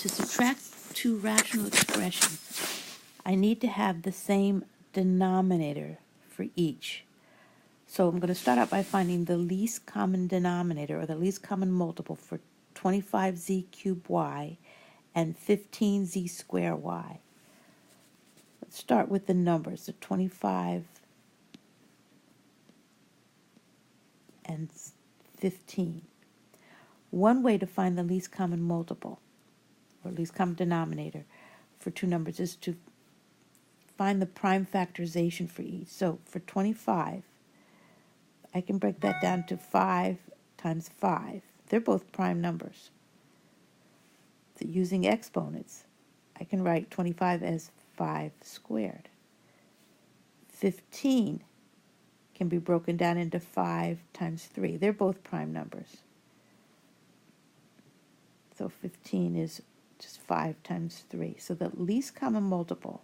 to subtract two rational expressions, I need to have the same denominator for each. So I'm going to start out by finding the least common denominator, or the least common multiple, for 25z cubed y and 15z squared y. Let's start with the numbers, the 25 and 15. One way to find the least common multiple, or least common denominator, for two numbers is to find the prime factorization for each. So for 25, I can break that down to 5 times 5. They're both prime numbers. So using exponents, I can write 25 as 5 squared. 15 can be broken down into 5 times 3. They're both prime numbers. So 15 is just 5 times 3. So the least common multiple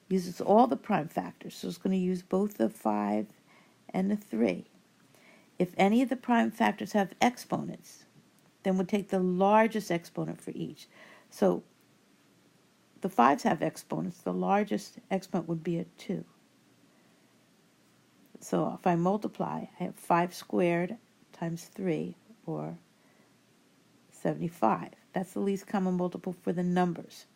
uses all the prime factors. So it's going to use both the 5 and the 3. If any of the prime factors have exponents, then we'll take the largest exponent for each. So the 5s have exponents. The largest exponent would be a 2. So if I multiply, I have 5 squared times 3, or 75. That's the least common multiple for the numbers.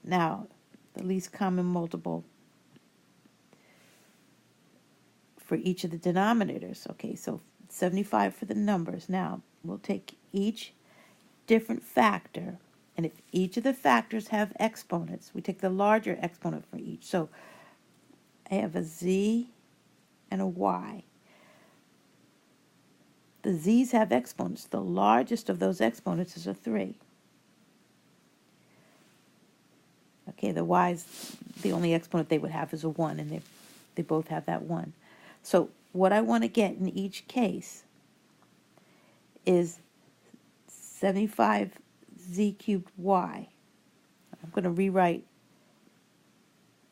Now, the least common multiple for each of the denominators. Okay, so 75 for the numbers. Now, we'll take each different factor, and if each of the factors have exponents, we take the larger exponent for each. So I have a z and a y. The z's have exponents. The largest of those exponents is a 3. Okay, the y's, the only exponent they would have is a 1, and they both have that 1. So what I want to get in each case is 75z cubed y. I'm going to rewrite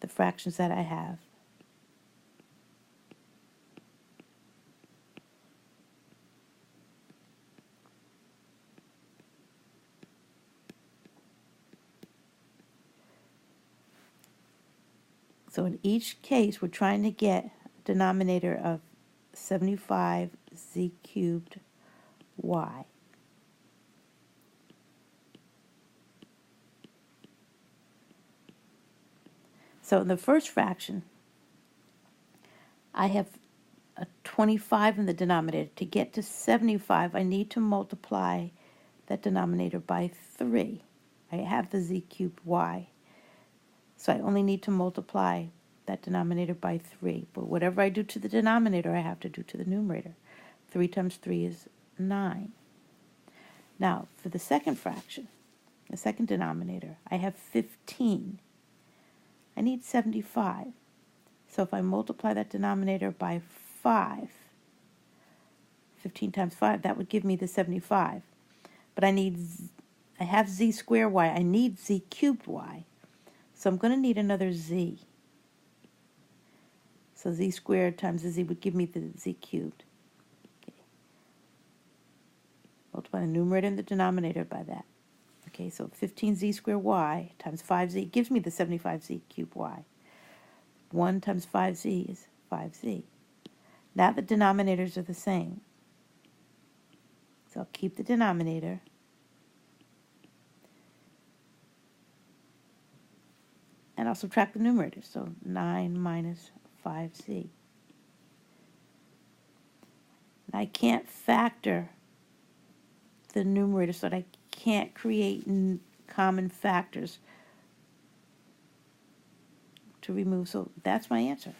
the fractions that I have. So in each case, we're trying to get a denominator of 75z cubed y. So in the first fraction, I have a 25 in the denominator. To get to 75, I need to multiply that denominator by 3. I have the z cubed y. So I only need to multiply that denominator by 3. But whatever I do to the denominator, I have to do to the numerator. 3 times 3 is 9. Now, for the second fraction, the second denominator, I have 15. I need 75. So if I multiply that denominator by 5, 15 times 5, that would give me the 75. But I have z squared y. I need z cubed y. So I'm going to need another z. So z squared times the z would give me the z cubed. Okay. Multiply the numerator and the denominator by that. Okay, so 15z squared y times 5z gives me the 75z cubed y. 1 times 5z is 5z. Now the denominators are the same. So I'll keep the denominator. And I'll subtract the numerator. So 9 minus 5z. And I can't factor the numerator, so that I can't create common factors to remove. So that's my answer.